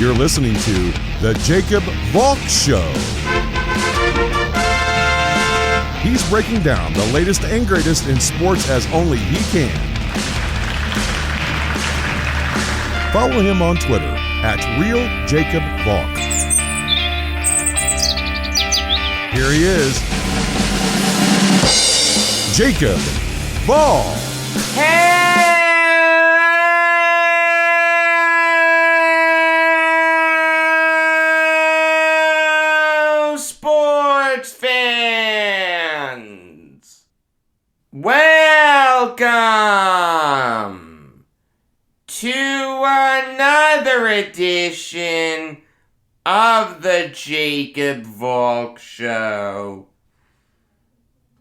You're listening to The Jacob Valk Show. He's breaking down the latest and greatest in sports as only he can. Follow him on Twitter @RealJacobValk. Here he is, Jacob Valk. Hello, sports fans. Welcome to another edition of the Jacob Valk Show.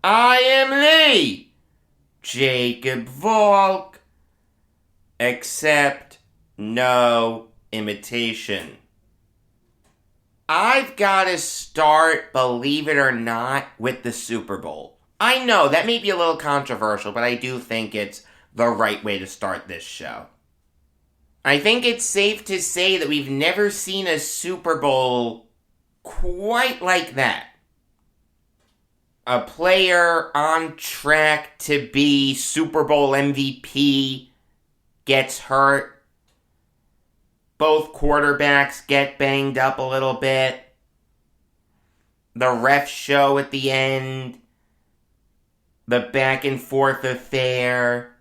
I am Lee, Jacob Valk, except no imitation. I've got to start, believe it or not, with the Super Bowl. I know, that may be a little controversial, but I do think it's the right way to start this show. I think it's safe to say that we've never seen a Super Bowl quite like that. A player on track to be Super Bowl MVP gets hurt. Both quarterbacks get banged up a little bit. The ref show at the end. The back and forth affair.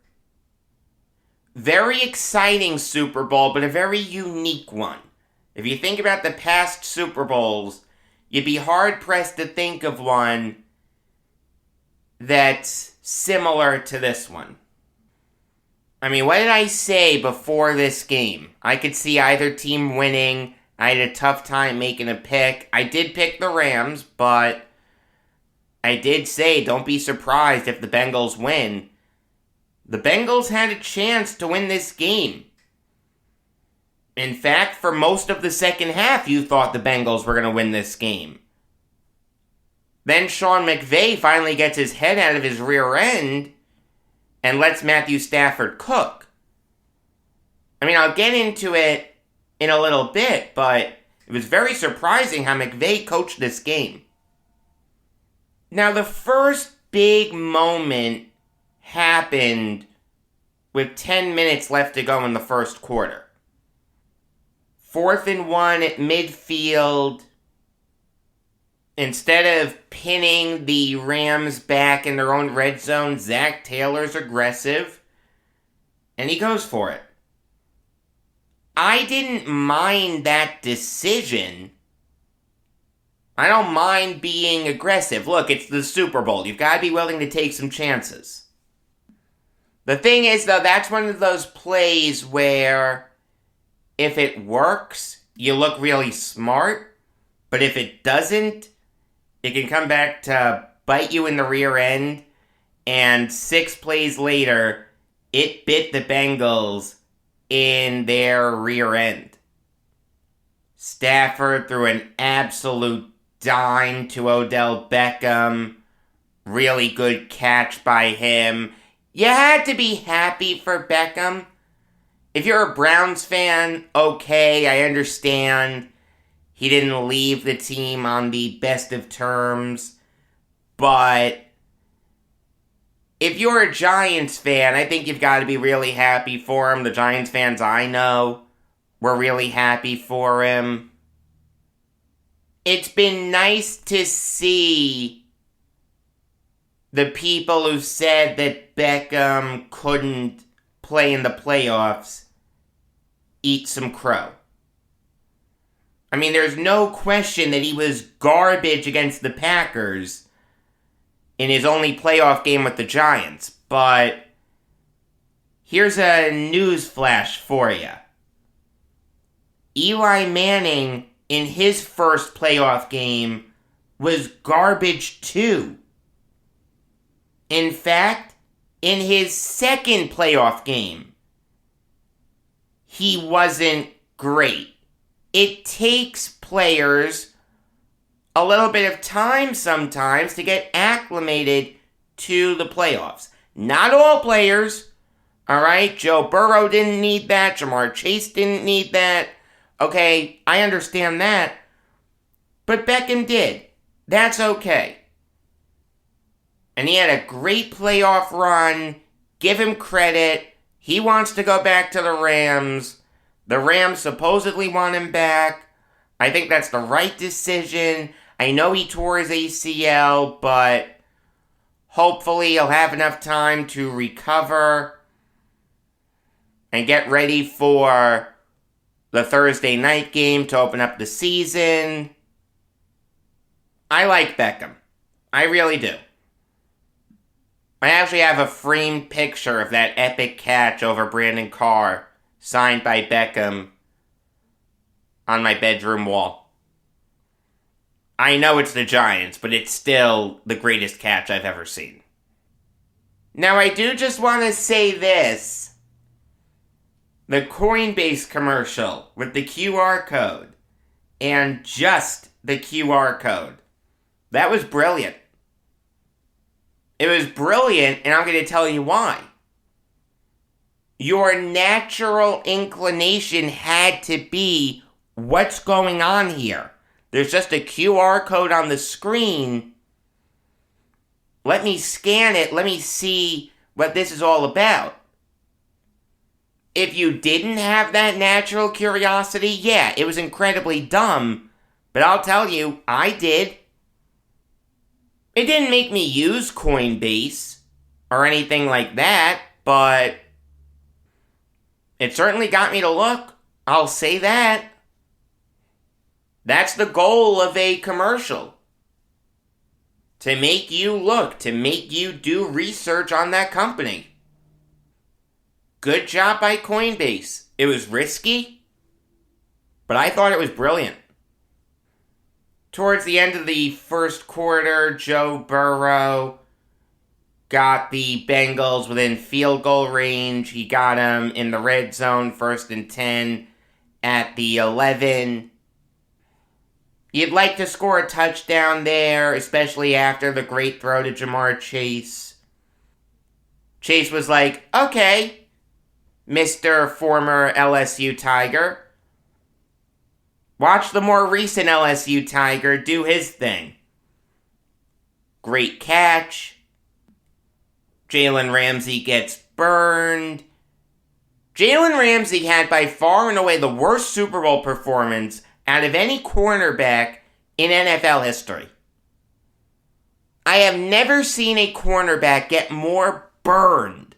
Very exciting Super Bowl, but a very unique one. If you think about the past Super Bowls, you'd be hard-pressed to think of one that's similar to this one. I mean, what did I say before this game? I could see either team winning. I had a tough time making a pick. I did pick the Rams, but I did say don't be surprised if the Bengals win. The Bengals had a chance to win this game. In fact, for most of the second half, you thought the Bengals were going to win this game. Then Sean McVay finally gets his head out of his rear end and lets Matthew Stafford cook. I mean, I'll get into it in a little bit, but it was very surprising how McVay coached this game. Now, the first big moment happened with 10 minutes left to go in the first quarter. 4th and 1 at midfield. Instead of pinning the Rams back in their own red zone, Zach Taylor's aggressive, and he goes for it. I didn't mind that decision. I don't mind being aggressive. Look, it's the Super Bowl. You've got to be willing to take some chances. The thing is, though, that's one of those plays where if it works, you look really smart, but if it doesn't, it can come back to bite you in the rear end, and 6 plays later, it bit the Bengals in their rear end. Stafford threw an absolute dime to Odell Beckham. Really good catch by him. You had to be happy for Beckham. If you're a Browns fan, okay, I understand. He didn't leave the team on the best of terms. But if you're a Giants fan, I think you've got to be really happy for him. The Giants fans I know were really happy for him. It's been nice to see the people who said that Beckham couldn't play in the playoffs eat some crow. I mean, there's no question that he was garbage against the Packers in his only playoff game with the Giants, but here's a news flash for you. Eli Manning, in his first playoff game, was garbage too. In fact, in his second playoff game, he wasn't great. It takes players a little bit of time sometimes to get acclimated to the playoffs. Not all players, all right? Joe Burrow didn't need that. Jamar Chase didn't need that. Okay, I understand that. But Beckham did. That's okay. And he had a great playoff run. Give him credit. He wants to go back to the Rams. The Rams supposedly want him back. I think that's the right decision. I know he tore his ACL, but hopefully he'll have enough time to recover and get ready for the Thursday night game to open up the season. I like Beckham. I really do. I actually have a framed picture of that epic catch over Brandon Carr, signed by Beckham, on my bedroom wall. I know it's the Giants, but it's still the greatest catch I've ever seen. Now, I do just want to say this. The Coinbase commercial with the QR code, and just the QR code, that was brilliant. It was brilliant, and I'm going to tell you why. Your natural inclination had to be, what's going on here? There's just a QR code on the screen. Let me scan it. Let me see what this is all about. If you didn't have that natural curiosity, yeah, it was incredibly dumb. But I'll tell you, I did. It didn't make me use Coinbase or anything like that, but it certainly got me to look. I'll say that. That's the goal of a commercial. To make you look, to make you do research on that company. Good job by Coinbase. It was risky, but I thought it was brilliant. Towards the end of the first quarter, Joe Burrow got the Bengals within field goal range. He got them in the red zone, 1st and 10 at the 11. You'd like to score a touchdown there, especially after the great throw to Jamar Chase. Chase was like, okay, Mr. former LSU Tiger. Watch the more recent LSU Tiger do his thing. Great catch. Jalen Ramsey gets burned. Jalen Ramsey had by far and away the worst Super Bowl performance out of any cornerback in NFL history. I have never seen a cornerback get more burned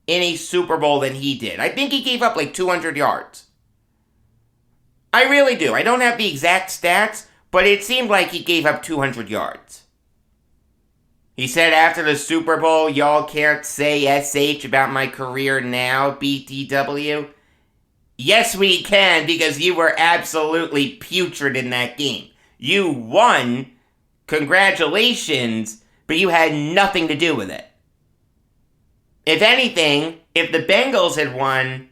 in a Super Bowl than he did. I think he gave up like 200 yards. I really do. I don't have the exact stats, but it seemed like he gave up 200 yards. He said after the Super Bowl, y'all can't say SH about my career now, BTW. Yes, we can, because you were absolutely putrid in that game. You won. Congratulations, but you had nothing to do with it. If anything, if the Bengals had won,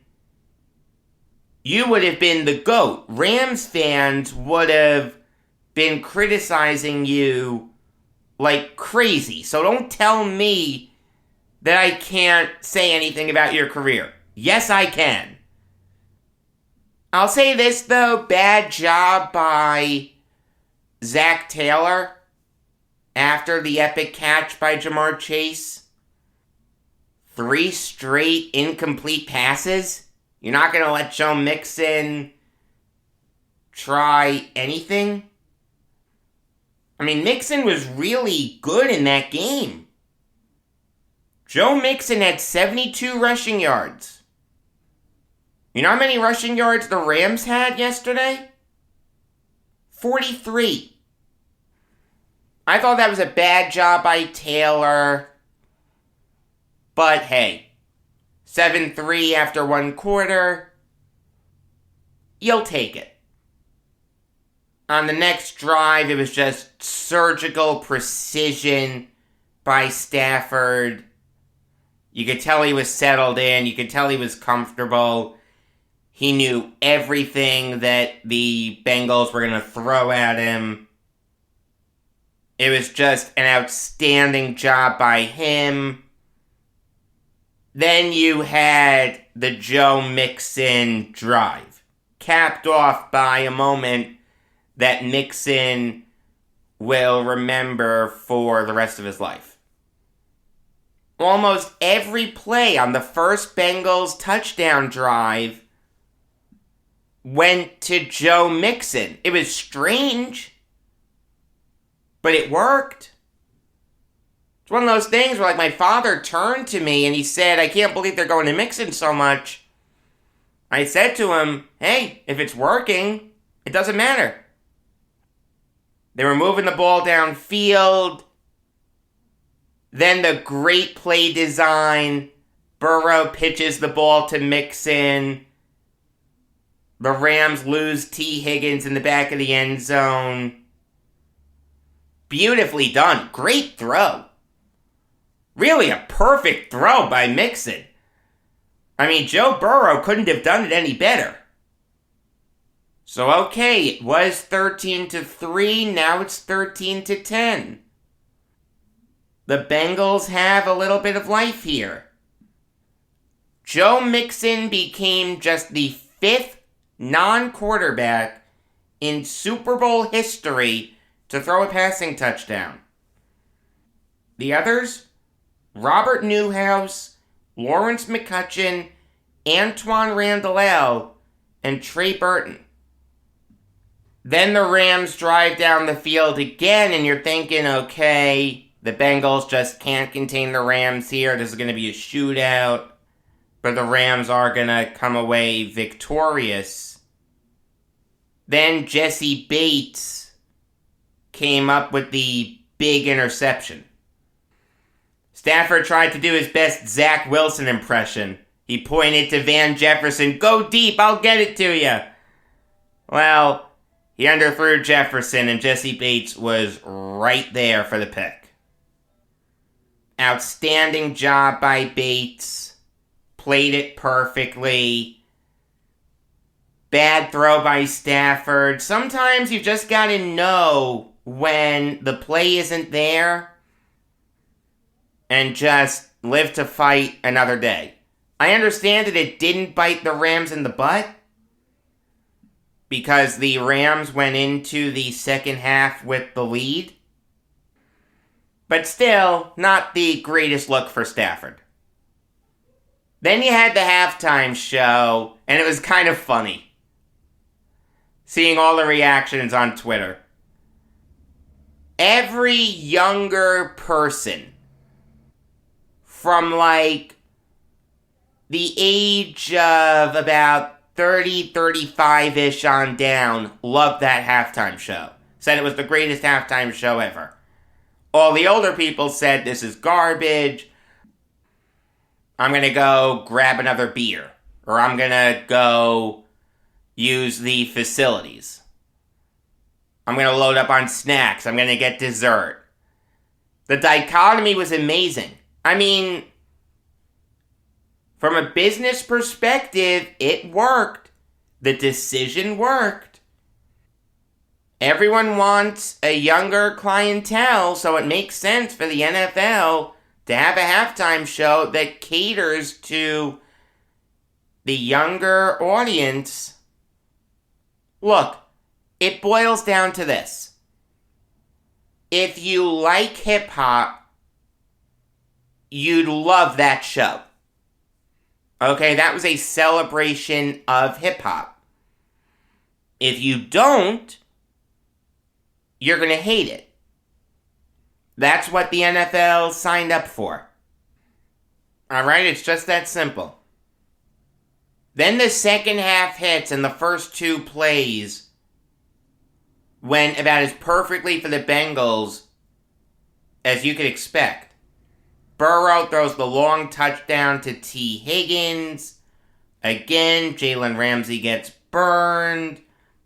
you would have been the GOAT. Rams fans would have been criticizing you like crazy. So don't tell me that I can't say anything about your career. Yes, I can. I'll say this, though. Bad job by Zach Taylor after the epic catch by Jamar Chase. 3 straight incomplete passes. You're not going to let Joe Mixon try anything? I mean, Mixon was really good in that game. Joe Mixon had 72 rushing yards. You know how many rushing yards the Rams had yesterday? 43. I thought that was a bad job by Taylor. But hey, 7-3 after 1 quarter. You'll take it. On the next drive, it was just surgical precision by Stafford. You could tell he was settled in. You could tell he was comfortable. He knew everything that the Bengals were going to throw at him. It was just an outstanding job by him. Then you had the Joe Mixon drive. capped off by a moment that Mixon will remember for the rest of his life. Almost every play on the first Bengals touchdown drive went to Joe Mixon. It was strange, but it worked. It's one of those things where, like, my father turned to me and he said, I can't believe they're going to Mixon so much. I said to him, hey, if it's working, it doesn't matter. They were moving the ball downfield. Then the great play design. Burrow pitches the ball to Mixon. The Rams lose T. Higgins in the back of the end zone. Beautifully done. Great throw. Really a perfect throw by Mixon. I mean, Joe Burrow couldn't have done it any better. So okay, it was 13-3, now it's 13-10. The Bengals have a little bit of life here. Joe Mixon became just the 5th non-quarterback in Super Bowl history to throw a passing touchdown. The others? Robert Newhouse, Lawrence McCutcheon, Antoine Randall, and Trey Burton. Then the Rams drive down the field again, and you're thinking, okay, the Bengals just can't contain the Rams here. This is going to be a shootout. But the Rams are going to come away victorious. Then Jesse Bates came up with the big interception. Stafford tried to do his best Zach Wilson impression. He pointed to Van Jefferson, go deep, I'll get it to you. Well, he underthrew Jefferson and Jesse Bates was right there for the pick. Outstanding job by Bates. Played it perfectly. Bad throw by Stafford. Sometimes you've just got to know when the play isn't there and just live to fight another day. I understand that it didn't bite the Rams in the butt because the Rams went into the second half with the lead. But still, not the greatest look for Stafford. Then you had the halftime show, and it was kind of funny. Seeing all the reactions on Twitter. Every younger person from like the age of about 30, 35-ish on down loved that halftime show. Said it was the greatest halftime show ever. All the older people said this is garbage. I'm going to go grab another beer. Or I'm going to go use the facilities. I'm going to load up on snacks. I'm going to get dessert. The dichotomy was amazing. I mean, from a business perspective, it worked. The decision worked. Everyone wants a younger clientele, so it makes sense for the NFL to have a halftime show that caters to the younger audience. Look, it boils down to this. If you like hip-hop, you'd love that show. Okay, that was a celebration of hip-hop. If you don't, you're going to hate it. That's what the NFL signed up for. Alright, it's just that simple. Then the second half hits and the first two plays went about as perfectly for the Bengals as you could expect. Burrow throws the long touchdown to T. Higgins. Again, Jalen Ramsey gets burned.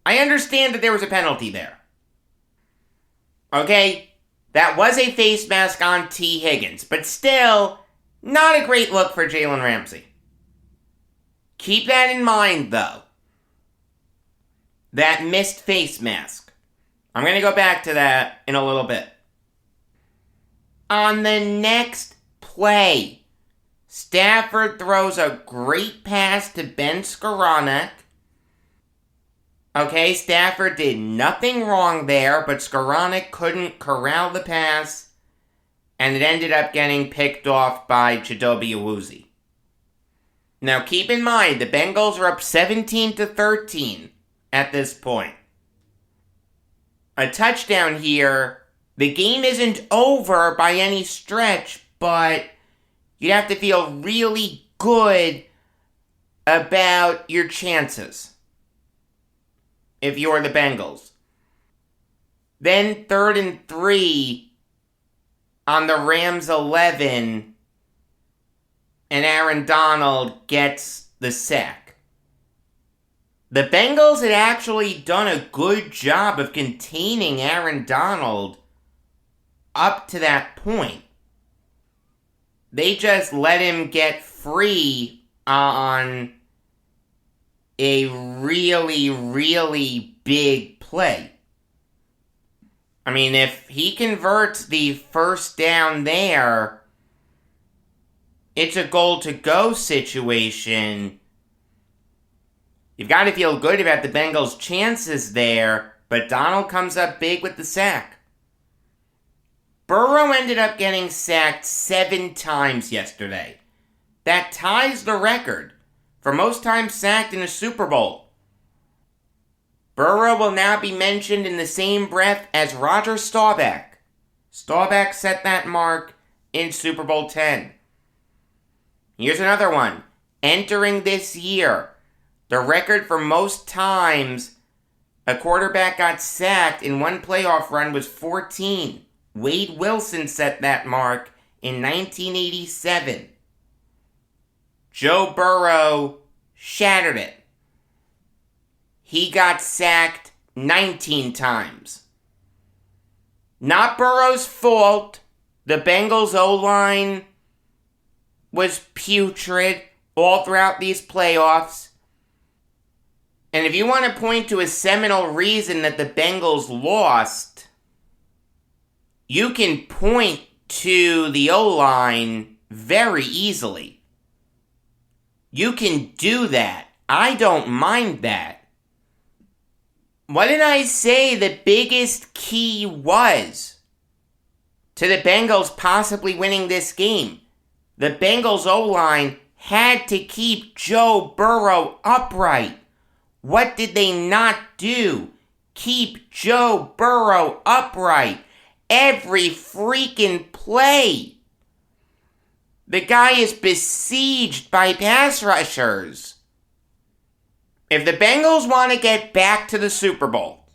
I understand that there was a penalty there. Okay, that was a face mask on T. Higgins, but still, not a great look for Jalen Ramsey. Keep that in mind, though. That missed face mask. I'm going to go back to that in a little bit. On the next play, Stafford throws a great pass to Ben Skoranek. Okay, Stafford did nothing wrong there, but Skoranek couldn't corral the pass, and it ended up getting picked off by Chidobe Awuzie. Now keep in mind, the Bengals are up 17-13 at this point. A touchdown here. The game isn't over by any stretch, but you'd have to feel really good about your chances if you're the Bengals. Then 3rd and 3 on the Rams 11, and Aaron Donald gets the sack. The Bengals had actually done a good job of containing Aaron Donald up to that point. They just let him get free on a really, really big play. I mean, if he converts the first down there, it's a goal-to-go situation. You've got to feel good about the Bengals' chances there, but Donald comes up big with the sack. Burrow ended up getting sacked 7 times yesterday. That ties the record for most times sacked in a Super Bowl. Burrow will now be mentioned in the same breath as Roger Staubach. Staubach set that mark in Super Bowl X. Here's another one. Entering this year, the record for most times a quarterback got sacked in one playoff run was 14. Wade Wilson set that mark in 1987. Joe Burrow shattered it. He got sacked 19 times. Not Burrow's fault. The Bengals O-line was putrid all throughout these playoffs. And if you want to point to a seminal reason that the Bengals lost, you can point to the O-line very easily. You can do that. I don't mind that. What did I say the biggest key was to the Bengals possibly winning this game? The Bengals O-line had to keep Joe Burrow upright. What did they not do? Keep Joe Burrow upright. Every freaking play. The guy is besieged by pass rushers. If the Bengals want to get back to the Super Bowl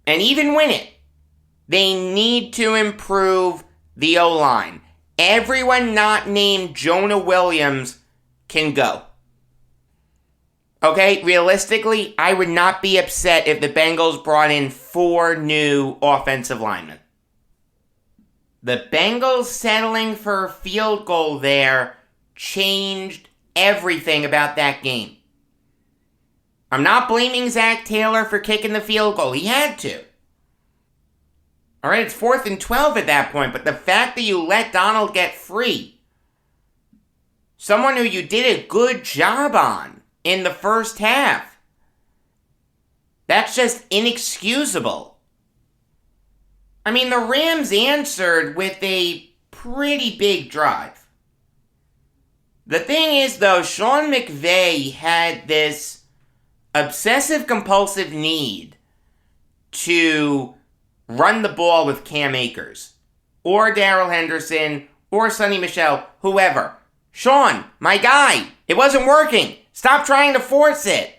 and even win it, they need to improve the O-line. Everyone not named Jonah Williams can go. Okay, realistically, I would not be upset if the Bengals brought in 4 new offensive linemen. The Bengals settling for a field goal there changed everything about that game. I'm not blaming Zach Taylor for kicking the field goal. He had to. Alright, it's 4th and 12 at that point, but the fact that you let Donald get free, someone who you did a good job on in the first half, that's just inexcusable. I mean, the Rams answered with a pretty big drive. The thing is, though, Sean McVay had this obsessive-compulsive need to run the ball with Cam Akers, or Darrell Henderson, or Sonny Michel, whoever. Sean, my guy, it wasn't working. Stop trying to force it.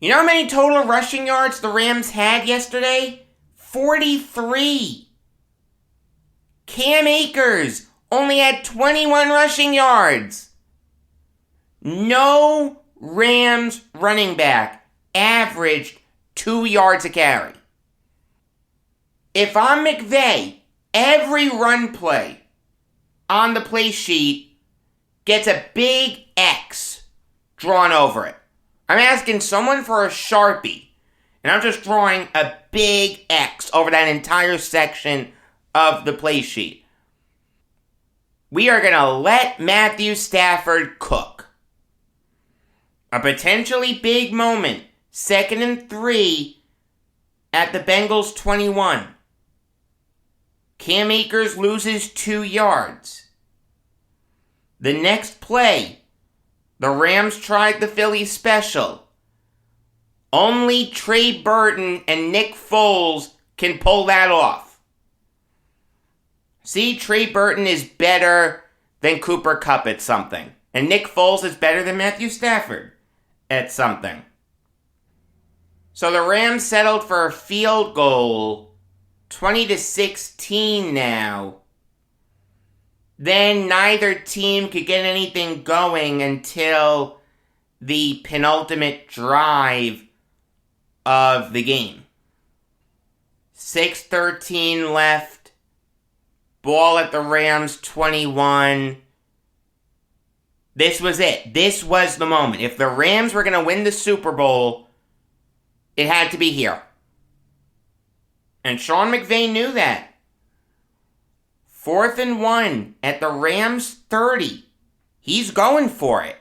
You know how many total rushing yards the Rams had yesterday? 43. Cam Akers only had 21 rushing yards. No Rams running back averaged 2 yards a carry. If I'm McVay, every run play on the play sheet gets a big X drawn over it. I'm asking someone for a Sharpie, and I'm just drawing a big X over that entire section of the play sheet. We are going to let Matthew Stafford cook. A potentially big moment. 2nd and 3 at the Bengals 21. Cam Akers loses 2 yards. The next play, the Rams tried the Philly special. Only Trey Burton and Nick Foles can pull that off. See, Trey Burton is better than Cooper Kupp at something. And Nick Foles is better than Matthew Stafford at something. So the Rams settled for a field goal, 20-16 now. Then neither team could get anything going until the penultimate drive of the game. 6:13 left. Ball at the Rams 21. This was it. This was the moment. If the Rams were going to win the Super Bowl, it had to be here. And Sean McVay knew that. 4th and 1 at the Rams 30. He's going for it.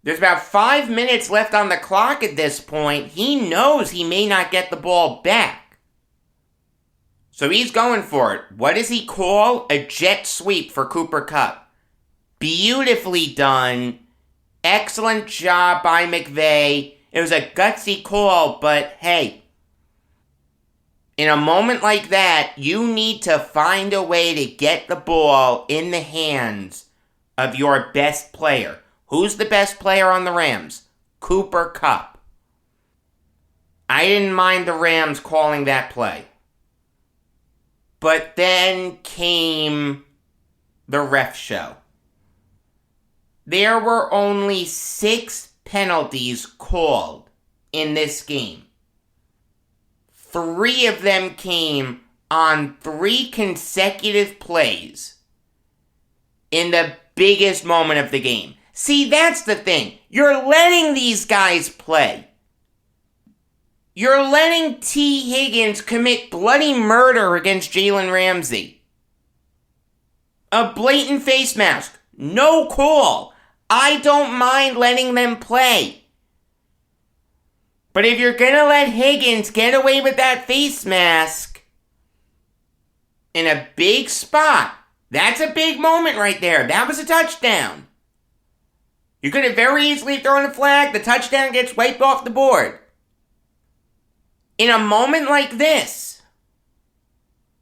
There's about 5 minutes left on the clock at this point. He knows he may not get the ball back. So he's going for it. What does he call? A jet sweep for Cooper Kupp. Beautifully done. Excellent job by McVay. It was a gutsy call, but hey, in a moment like that, you need to find a way to get the ball in the hands of your best player. Who's the best player on the Rams? Cooper Kupp. I didn't mind the Rams calling that play. But then came the ref show. There were only 6 penalties called in this game. 3 of them came on 3 consecutive plays in the biggest moment of the game. See, that's the thing. You're letting these guys play. You're letting T. Higgins commit bloody murder against Jalen Ramsey. A blatant face mask. No call. I don't mind letting them play. But if you're going to let Higgins get away with that face mask in a big spot, that's a big moment right there. That was a touchdown. You could have very easily thrown a flag. The touchdown gets wiped off the board. In a moment like this,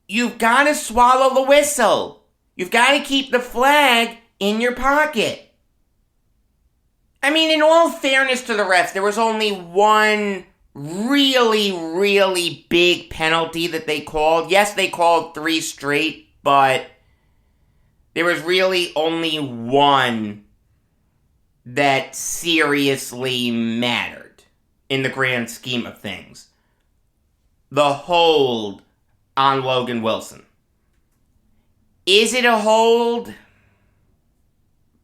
you've got to swallow the whistle. You've got to keep the flag in your pocket. I mean, in all fairness to the refs, there was only one really, really big penalty that they called. Yes, they called 3 straight, but there was really only one that seriously mattered in the grand scheme of things. The hold on Logan Wilson. Is it a hold?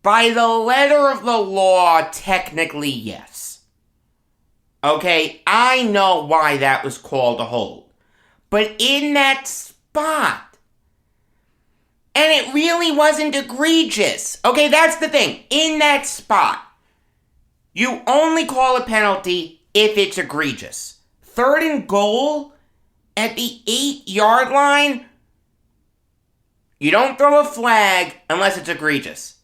By the letter of the law, technically yes. Okay, I know why that was called a hold. But in that spot, and it really wasn't egregious. Okay, that's the thing. In that spot, you only call a penalty if it's egregious. 3rd and goal at the 8-yard line, you don't throw a flag unless it's egregious.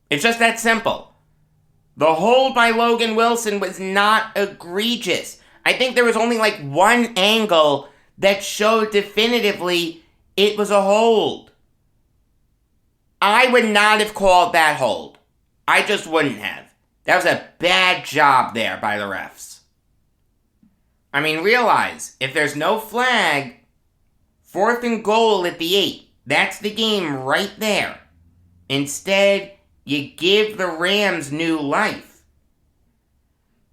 It's just that simple. The hold by Logan Wilson was not egregious. I think there was only like one angle that showed definitively it was a hold. I would not have called that hold. I just wouldn't have. That was a bad job there by the refs. I mean, realize, if there's no flag, 4th and goal at the 8. That's the game right there. Instead, you give the Rams new life.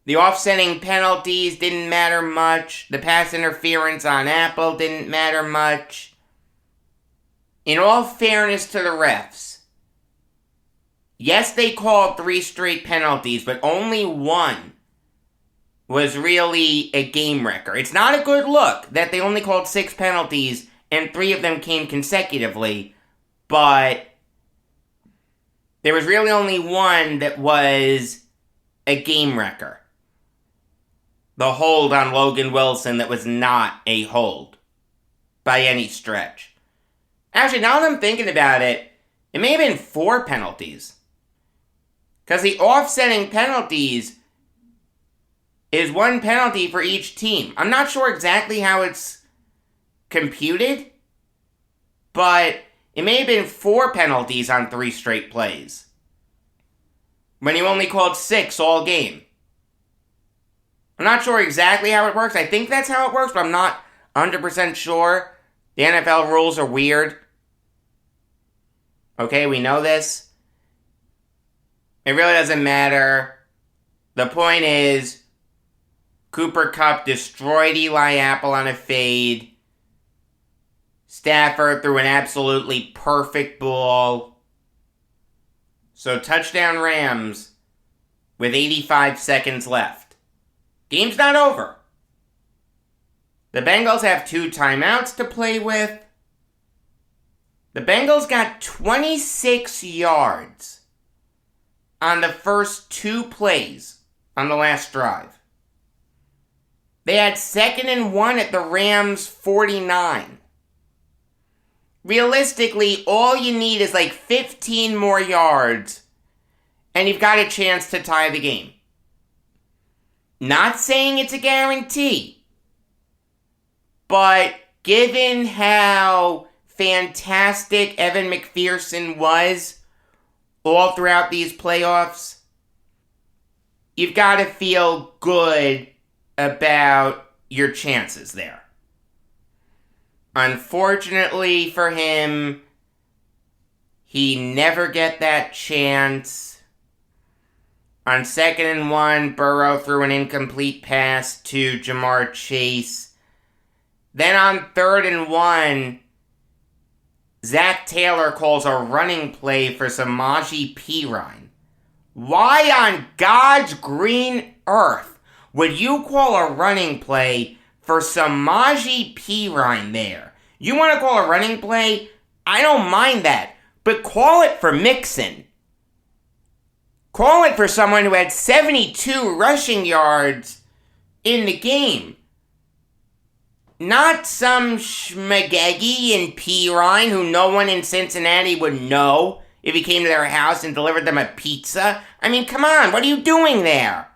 The offsetting penalties didn't matter much. The pass interference on Apple didn't matter much. In all fairness to the refs, yes, they called 3 straight penalties, but only one was really a game wrecker. It's not a good look that they only called 6 penalties and 3 of them came consecutively, but there was really only one that was a game wrecker. The hold on Logan Wilson that was not a hold by any stretch. Actually, now that I'm thinking about it, it may have been 4 penalties. Because the offsetting penalties is 1 penalty for each team. I'm not sure exactly how it's computed, but it may have been 4 penalties on 3 straight plays, when you only called 6 all game. I'm not sure exactly how it works. I think that's how it works, but I'm not 100% sure. The NFL rules are weird. Okay, we know this. It really doesn't matter. The point is, Cooper Kupp destroyed Eli Apple on a fade. Stafford threw an absolutely perfect ball. So touchdown Rams with 85 seconds left. Game's not over. The Bengals have 2 timeouts to play with. The Bengals got 26 yards on the first 2 plays on the last drive. They had 2nd and 1 at the Rams' 49. Realistically, all you need is like 15 more yards, and you've got a chance to tie the game. Not saying it's a guarantee, but given how fantastic Evan McPherson was all throughout these playoffs, you've got to feel good about your chances there. Unfortunately for him, he never get that chance. On 2nd and 1, Burrow threw an incomplete pass to Jamar Chase. Then on 3rd and 1, Zach Taylor calls a running play for Samaje Perine. Why on God's green earth would you call a running play for Samaje Perine there? You want to call a running play? I don't mind that. But call it for Mixon. Call it for someone who had 72 rushing yards in the game. Not some schmagegi in Perine who no one in Cincinnati would know if he came to their house and delivered them a pizza. I mean, come on, what are you doing there?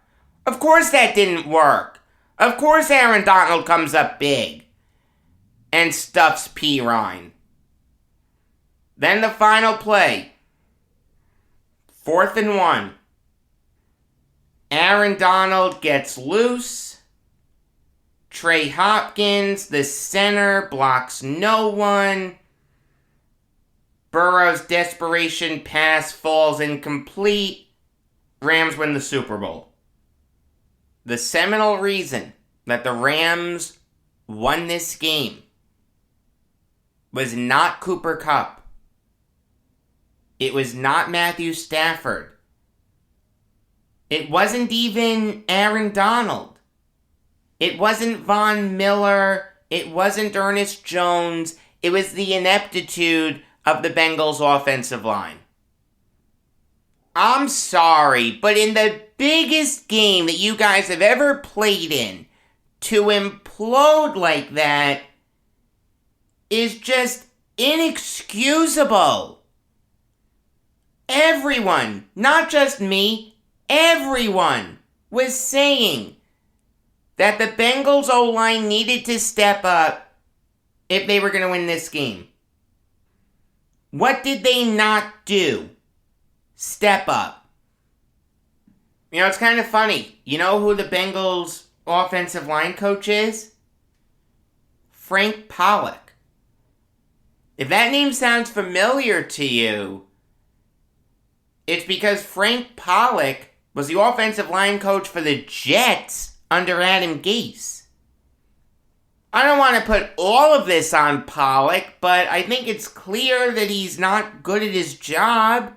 Of course that didn't work. Of course Aaron Donald comes up big and stuffs Perine. Then the final play. 4th and 1. Aaron Donald gets loose. Trey Hopkins, the center, blocks no one. Burrow's desperation pass falls incomplete. Rams win the Super Bowl. The seminal reason that the Rams won this game was not Cooper Kupp. It was not Matthew Stafford. It wasn't even Aaron Donald. It wasn't Von Miller. It wasn't Ernest Jones. It was the ineptitude of the Bengals' offensive line. I'm sorry, but in the biggest game that you guys have ever played in, to implode like that is just inexcusable. Everyone, not just me, everyone was saying that the Bengals O-line needed to step up if they were going to win this game. What did they not do? Step up. You know, it's kind of funny. You know who the Bengals offensive line coach is? Frank Pollock. If that name sounds familiar to you, it's because Frank Pollock was the offensive line coach for the Jets under Adam Gase. I don't want to put all of this on Pollock, but I think it's clear that he's not good at his job.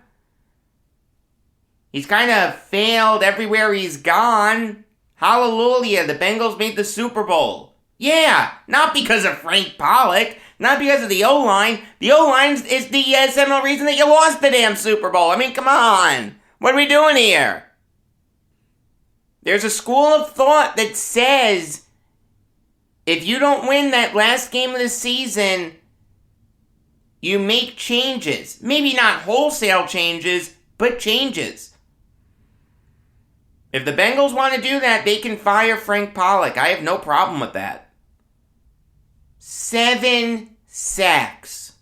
He's kind of failed everywhere he's gone. Hallelujah, the Bengals made the Super Bowl. Yeah, not because of Frank Pollock, not because of the O-line. The O-line is the seminal reason that you lost the damn Super Bowl. I mean, come on. What are we doing here? There's a school of thought that says if you don't win that last game of the season, you make changes. Maybe not wholesale changes, but changes. If the Bengals want to do that, they can fire Frank Pollock. I have no problem with that. 7 sacks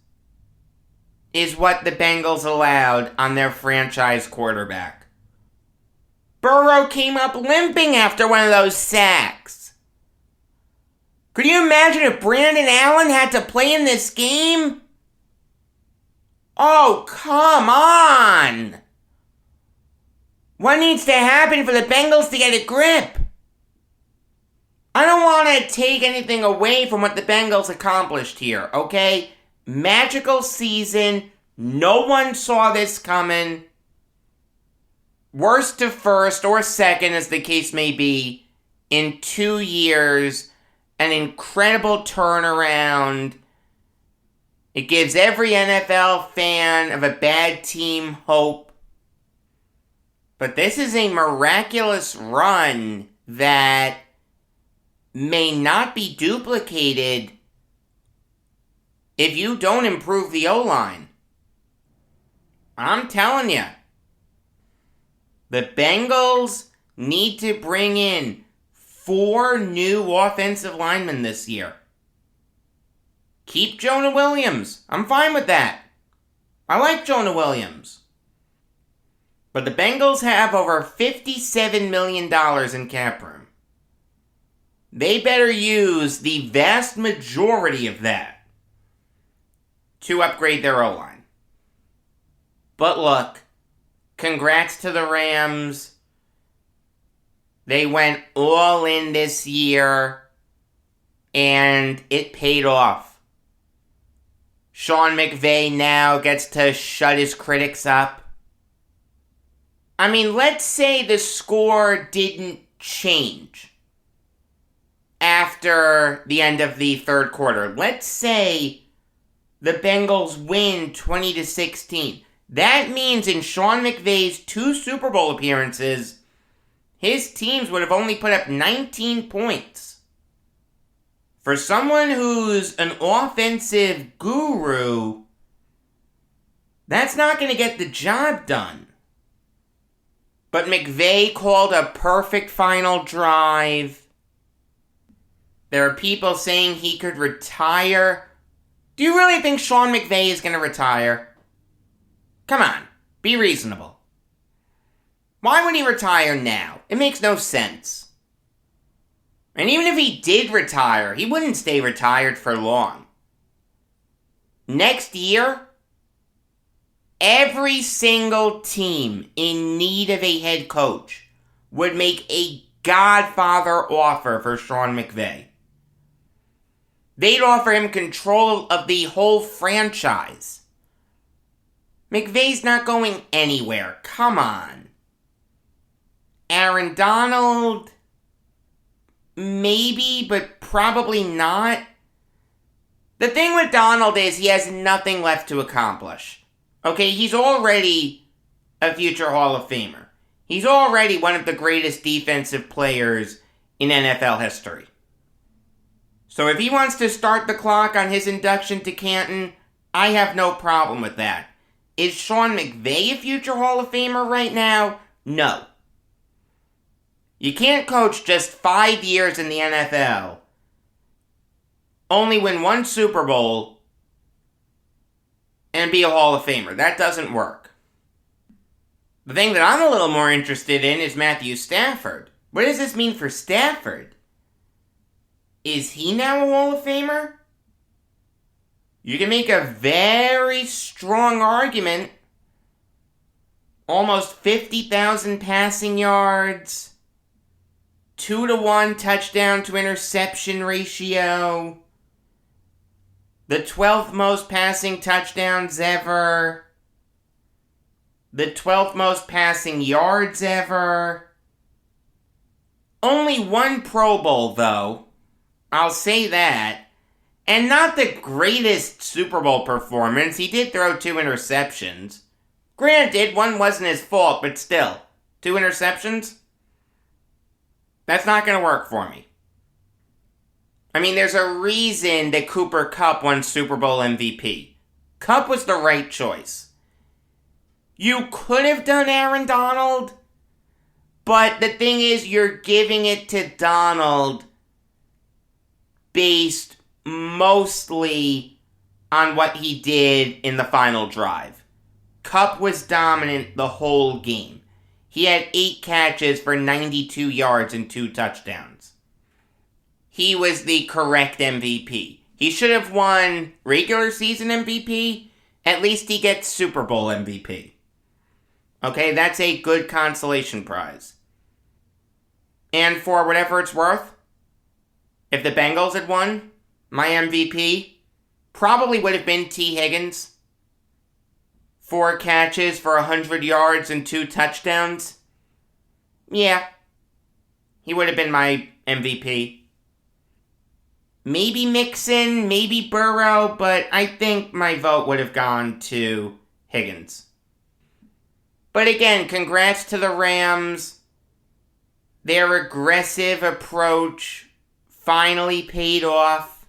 is what the Bengals allowed on their franchise quarterback. Burrow came up limping after one of those sacks. Could you imagine if Brandon Allen had to play in this game? Oh, come on! What needs to happen for the Bengals to get a grip? I don't want to take anything away from what the Bengals accomplished here, okay? Magical season. No one saw this coming. Worst to first or second, as the case may be, in 2 years. An incredible turnaround. It gives every NFL fan of a bad team hope. But this is a miraculous run that may not be duplicated if you don't improve the O-line. I'm telling you. The Bengals need to bring in 4 new offensive linemen this year. Keep Jonah Williams. I'm fine with that. I like Jonah Williams. But the Bengals have over $57 million in cap room. They better use the vast majority of that to upgrade their O-line. But look, congrats to the Rams. They went all in this year, and it paid off. Sean McVay now gets to shut his critics up. I mean, let's say the score didn't change after the end of the third quarter. Let's say the Bengals win 20-16. That means in Sean McVay's 2 Super Bowl appearances, his teams would have only put up 19 points. For someone who's an offensive guru, that's not going to get the job done. But McVay called a perfect final drive. There are people saying he could retire. Do you really think Sean McVay is going to retire? Come on, be reasonable. Why would he retire now? It makes no sense. And even if he did retire, he wouldn't stay retired for long. Next year, every single team in need of a head coach would make a Godfather offer for Sean McVay. They'd offer him control of the whole franchise. McVay's not going anywhere. Come on. Aaron Donald, maybe, but probably not. The thing with Donald is he has nothing left to accomplish. Okay, he's already a future Hall of Famer. He's already one of the greatest defensive players in NFL history. So if he wants to start the clock on his induction to Canton, I have no problem with that. Is Sean McVay a future Hall of Famer right now? No. You can't coach just 5 years in the NFL, only win 1 Super Bowl, and be a Hall of Famer. That doesn't work. The thing that I'm a little more interested in is Matthew Stafford. What does this mean for Stafford? Is he now a Hall of Famer? You can make a very strong argument. Almost 50,000 passing yards. 2-to-1 touchdown to interception ratio. The 12th most passing touchdowns ever. The 12th most passing yards ever. Only 1 Pro Bowl, though. I'll say that. And not the greatest Super Bowl performance. He did throw 2 interceptions. Granted, one wasn't his fault, but still. 2 interceptions? That's not going to work for me. I mean, there's a reason that Cooper Kupp won Super Bowl MVP. Kupp was the right choice. You could have done Aaron Donald, but the thing is, you're giving it to Donald based mostly on what he did in the final drive. Kupp was dominant the whole game. He had 8 catches for 92 yards and 2 touchdowns. He was the correct MVP. He should have won regular season MVP. At least he gets Super Bowl MVP. Okay, that's a good consolation prize. And for whatever it's worth, if the Bengals had won, my MVP probably would have been T. Higgins. 4 catches for 100 yards and 2 touchdowns. Yeah, he would have been my MVP. Maybe Mixon, maybe Burrow, but I think my vote would have gone to Higgins. But again, congrats to the Rams. Their aggressive approach finally paid off.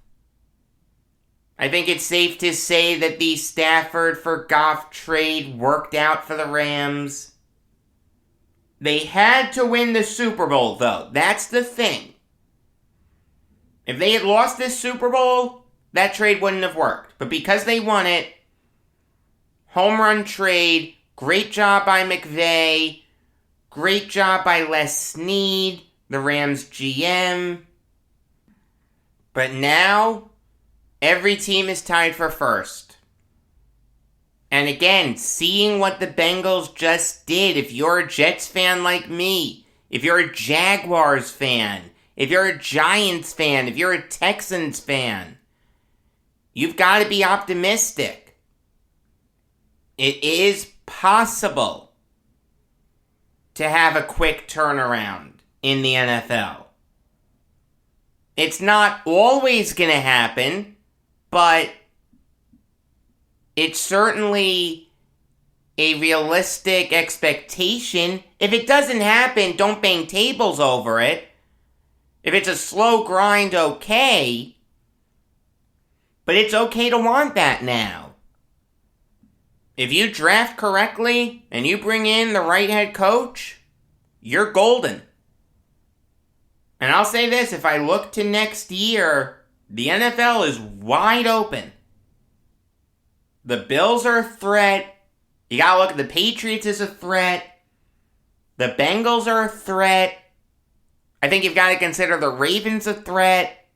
I think it's safe to say that the Stafford for Goff trade worked out for the Rams. They had to win the Super Bowl, though. That's the thing. If they had lost this Super Bowl, that trade wouldn't have worked. But because they won it, home run trade, great job by McVay, great job by Les Snead, the Rams GM. But now, every team is tied for first. And again, seeing what the Bengals just did, if you're a Jets fan like me, if you're a Jaguars fan, if you're a Giants fan, if you're a Texans fan, you've got to be optimistic. It is possible to have a quick turnaround in the NFL. It's not always going to happen, but it's certainly a realistic expectation. If it doesn't happen, don't bang tables over it. If it's a slow grind, okay. But it's okay to want that now. If you draft correctly and you bring in the right head coach, you're golden. And I'll say this, if I look to next year, the NFL is wide open. The Bills are a threat. You gotta look at the Patriots as a threat. The Bengals are a threat. I think you've got to consider the Ravens a threat.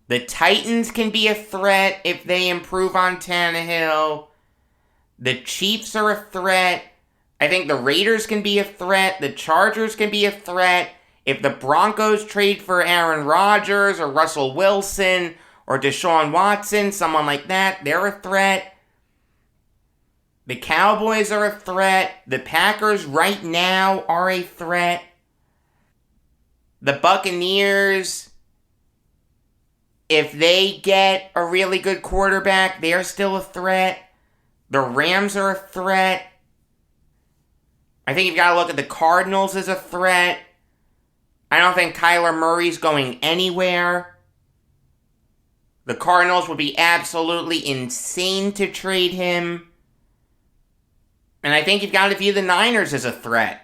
The Titans can be a threat if they improve on Tannehill. The Chiefs are a threat. I think the Raiders can be a threat. The Chargers can be a threat. If the Broncos trade for Aaron Rodgers or Russell Wilson or Deshaun Watson, someone like that, they're a threat. The Cowboys are a threat. The Packers right now are a threat. The Buccaneers, if they get a really good quarterback, they're still a threat. The Rams are a threat. I think you've got to look at the Cardinals as a threat. I don't think Kyler Murray's going anywhere. The Cardinals would be absolutely insane to trade him. And I think you've got to view the Niners as a threat.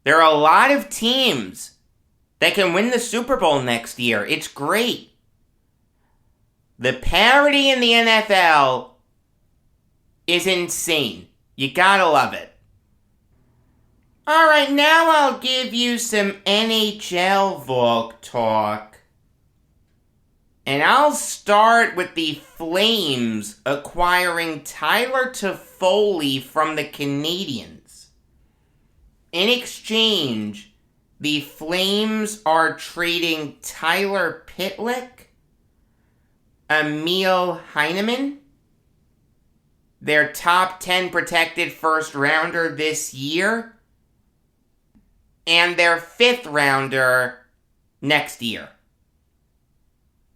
There are a lot of teams that can win the Super Bowl next year. It's great. The parity in the NFL is insane. You gotta love it. Alright, now I'll give you some NHL Valk talk. And I'll start with the Flames acquiring Tyler Toffoli from the Canadiens. In exchange, the Flames are trading Tyler Pitlik, Emil Heineman, their top 10 protected first rounder this year, and their 5th rounder next year.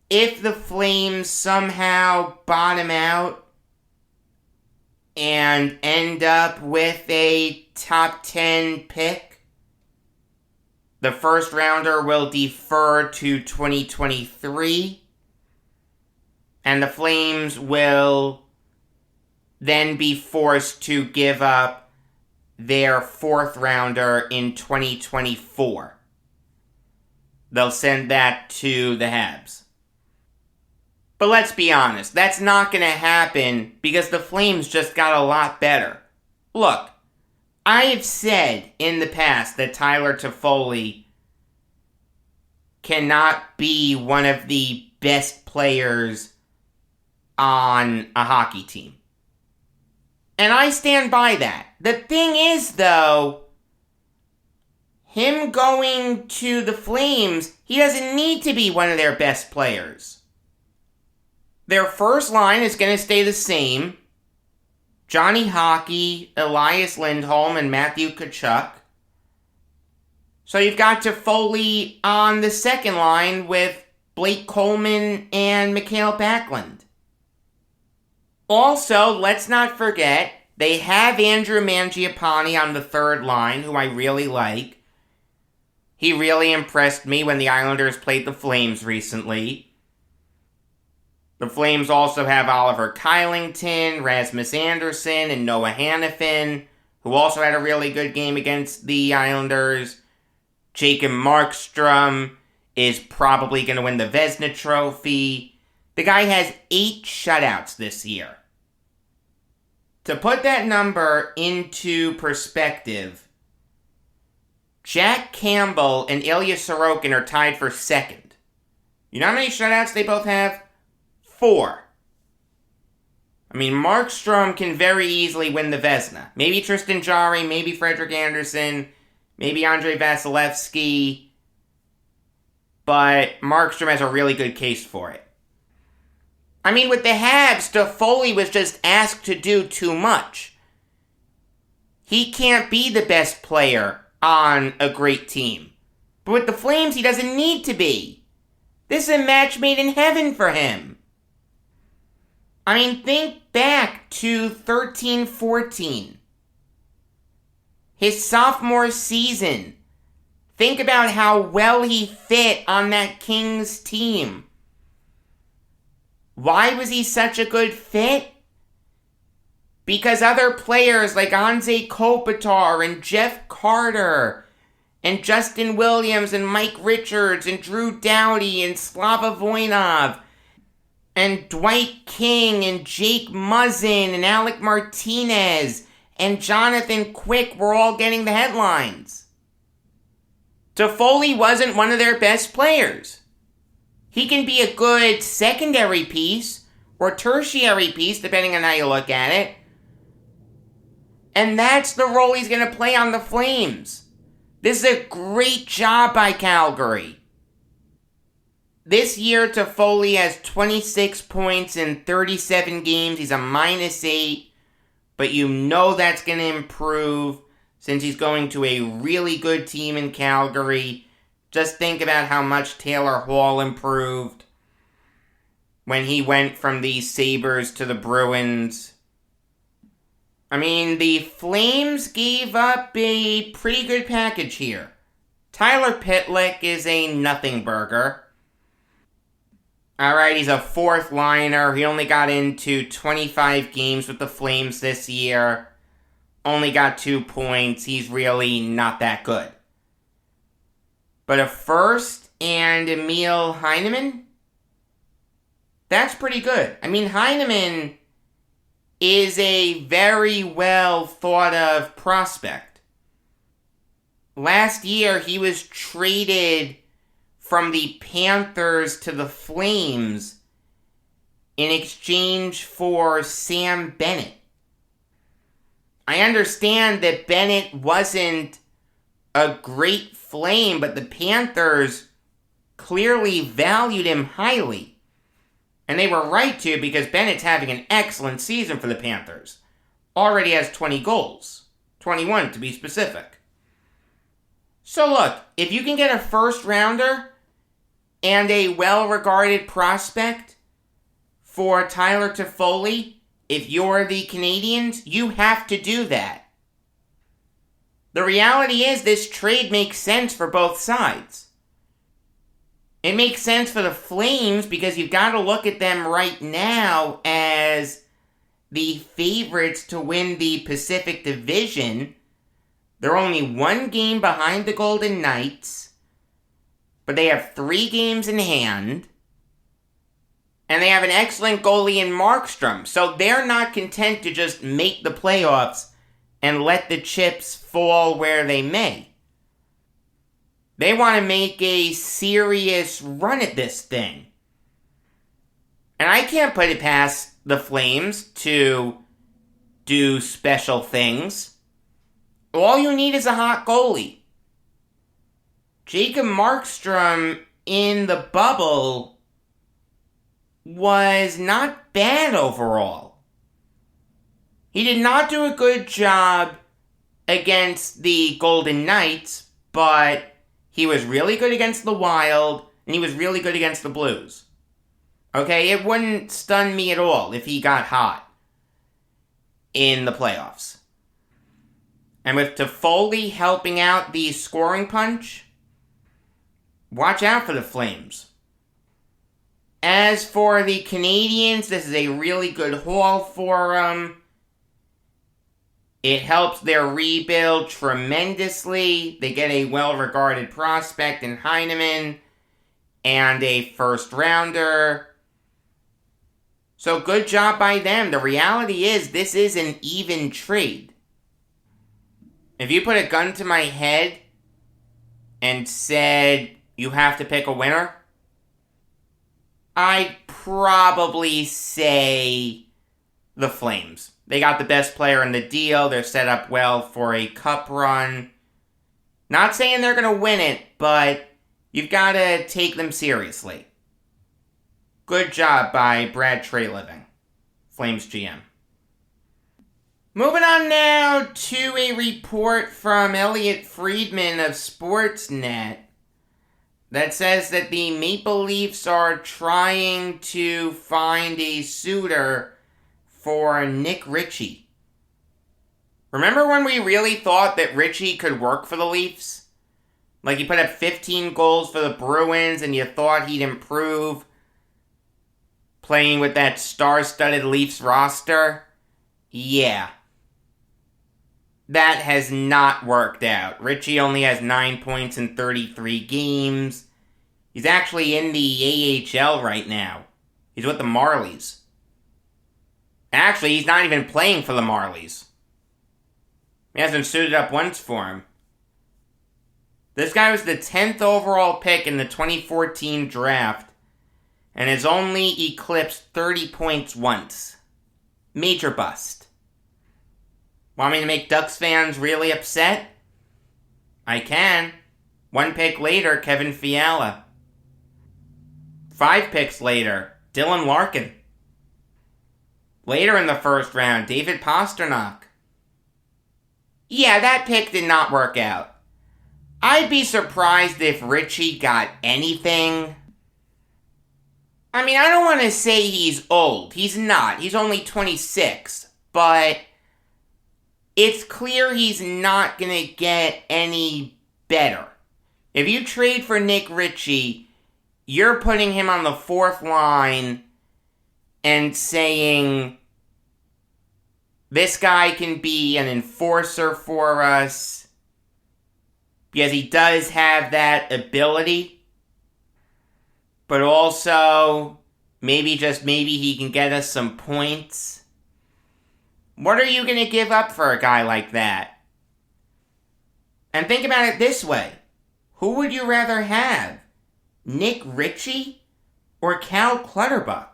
If the Flames somehow bottom out and end up with a top 10 pick, The first rounder will defer to 2023, and the Flames will then be forced to give up their fourth rounder in 2024. They'll send that to the Habs. But let's be honest, that's not going to happen because the Flames just got a lot better. Look, I have said in the past that Tyler Toffoli cannot be one of the best players on a hockey team. And I stand by that. The thing is, though, him going to the Flames, he doesn't need to be one of their best players. Their first line is going to stay the same. Johnny Hockey, Elias Lindholm, and Matthew Tkachuk. So you've got Toffoli on the second line with Blake Coleman and Mikhail Backlund. Also, let's not forget, they have Andrew Mangiapane on the third line, who I really like. He really impressed me when the Islanders played the Flames recently. The Flames also have Oliver Kylington, Rasmus Andersson, and Noah Hannafin, who also had a really good game against the Islanders. Jacob Markstrom is probably going to win the Vezina Trophy. The guy has 8 shutouts this year. To put that number into perspective, Jack Campbell and Ilya Sorokin are tied for second. You know how many shutouts they both have? 4. I mean, Markstrom can very easily win the Vezina. Maybe Tristan Jarry, maybe Frederik Andersen, maybe Andrei Vasilevsky. But Markstrom has a really good case for it. I mean, with the Habs, Toffoli was just asked to do too much. He can't be the best player on a great team. But with the Flames, he doesn't need to be. This is a match made in heaven for him. I mean, think back to 13-14. His sophomore season. Think about how well he fit on that Kings team. Why was he such a good fit? Because other players like Anze Kopitar and Jeff Carter and Justin Williams and Mike Richards and Drew Doughty and Slava Voinov and Dwight King and Jake Muzzin and Alec Martinez and Jonathan Quick were all getting the headlines. Toffoli wasn't one of their best players. He can be a good secondary piece or tertiary piece, depending on how you look at it. And that's the role he's going to play on the Flames. This is a great job by Calgary. This year, Toffoli has 26 points in 37 games. He's a -8. But you know that's going to improve since he's going to a really good team in Calgary. Just think about how much Taylor Hall improved when he went from the Sabres to the Bruins. I mean, the Flames gave up a pretty good package here. Tyler Pitlik is a nothing burger. Alright, he's a fourth liner. He only got into 25 games with the Flames this year. Only got 2 points. He's really not that good. But a first and Emil Heineman? That's pretty good. I mean, Heineman is a very well thought of prospect. Last year, he was traded from the Panthers to the Flames in exchange for Sam Bennett. I understand that Bennett wasn't a great Flame, but the Panthers clearly valued him highly. And they were right to, because Bennett's having an excellent season for the Panthers. Already has 20 goals. 21 to be specific. So look, if you can get a first rounder and a well-regarded prospect for Tyler Toffoli, if you're the Canadiens, you have to do that. The reality is this trade makes sense for both sides. It makes sense for the Flames because you've got to look at them right now as the favorites to win the Pacific Division. They're only one game behind the Golden Knights, but they have 3 games in hand. And they have an excellent goalie in Markstrom, so they're not content to just make the playoffs and let the chips fall where they may. They want to make a serious run at this thing. And I can't put it past the Flames to do special things. All you need is a hot goalie. Jacob Markstrom in the bubble was not bad overall. He did not do a good job against the Golden Knights, but he was really good against the Wild, and he was really good against the Blues. Okay, it wouldn't stun me at all if he got hot in the playoffs. And with Toffoli helping out the scoring punch, watch out for the Flames. As for the Canadians, this is a really good haul for them. It helps their rebuild tremendously. They get a well-regarded prospect in Heineman and a first-rounder. So good job by them. The reality is this is an even trade. If you put a gun to my head and said you have to pick a winner, I'd probably say the Flames. They got the best player in the deal. They're set up well for a cup run. Not saying they're going to win it, but you've got to take them seriously. Good job by Brad Treliving, Flames GM. Moving on now to a report from Elliot Friedman of Sportsnet that says that the Maple Leafs are trying to find a suitor for Nick Ritchie. Remember when we really thought that Ritchie could work for the Leafs? Like he put up 15 goals for the Bruins and you thought he'd improve playing with that star-studded Leafs roster? Yeah. That has not worked out. Ritchie only has 9 points in 33 games. He's actually in the AHL right now. He's with the Marlies. Actually, he's not even playing for the Marlies. He hasn't suited up once for him. This guy was the 10th overall pick in the 2014 draft and has only eclipsed 30 points once. Major bust. Want me to make Ducks fans really upset? I can. 1 pick later, Kevin Fiala. 5 picks later, Dylan Larkin. Later in the first round, David Pasternak. Yeah, that pick did not work out. I'd be surprised if Ritchie got anything. I mean, I don't want to say he's old. He's not. He's only 26. But it's clear he's not going to get any better. If you trade for Nick Ritchie, you're putting him on the 4th line and saying, this guy can be an enforcer for us because he does have that ability, but also maybe he can get us some points. What are you going to give up for a guy like that? And think about it this way. Who would you rather have? Nick Ritchie or Cal Clutterbuck?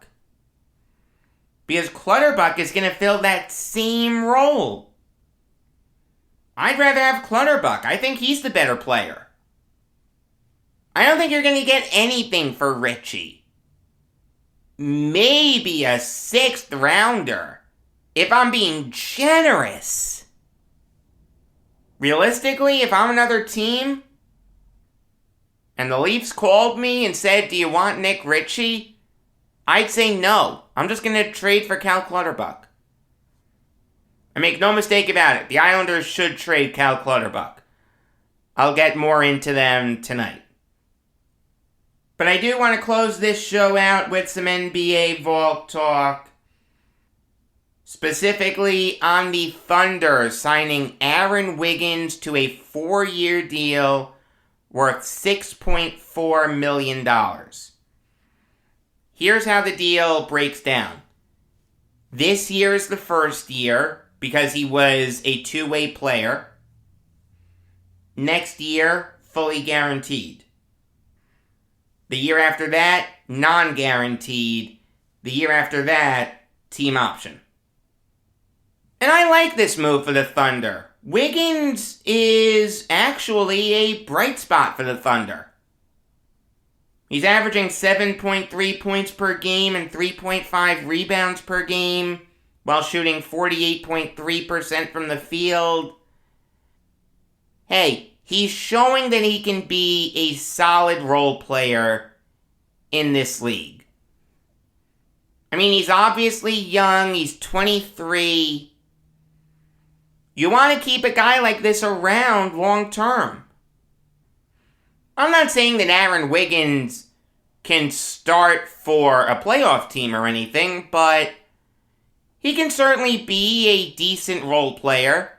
Because Clutterbuck is going to fill that same role. I'd rather have Clutterbuck. I think he's the better player. I don't think you're going to get anything for Ritchie. Maybe a 6th rounder. If I'm being generous. Realistically, if I'm another team, and the Leafs called me and said, do you want Nick Ritchie? I'd say no. I'm just going to trade for Cal Clutterbuck. And make no mistake about it, the Islanders should trade Cal Clutterbuck. I'll get more into them tonight. But I do want to close this show out with some NBA Valk talk. Specifically on the Thunder signing Aaron Wiggins to a 4-year deal worth $6.4 million. Here's how the deal breaks down. This year is the first year because he was a two-way player. Next year, fully guaranteed. The year after that, non-guaranteed. The year after that, team option. And I like this move for the Thunder. Wiggins is actually a bright spot for the Thunder. He's averaging 7.3 points per game and 3.5 rebounds per game while shooting 48.3% from the field. Hey, he's showing that he can be a solid role player in this league. I mean, he's obviously young. He's 23. You want to keep a guy like this around long term. I'm not saying that Aaron Wiggins can start for a playoff team or anything, but he can certainly be a decent role player.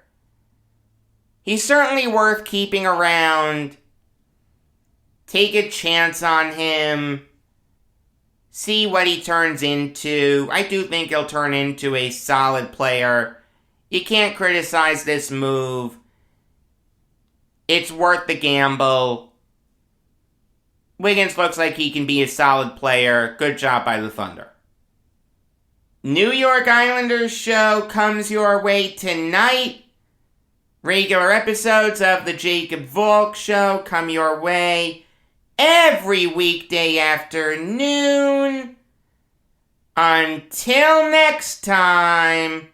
He's certainly worth keeping around. Take a chance on him. See what he turns into. I do think he'll turn into a solid player. You can't criticize this move. It's worth the gamble. Wiggins looks like he can be a solid player. Good job by the Thunder. New York Islanders show comes your way tonight. Regular episodes of the Jacob Valk Show come your way every weekday afternoon. Until next time,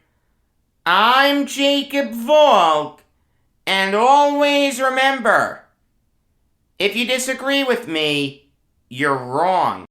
I'm Jacob Valk, and always remember, if you disagree with me, you're wrong.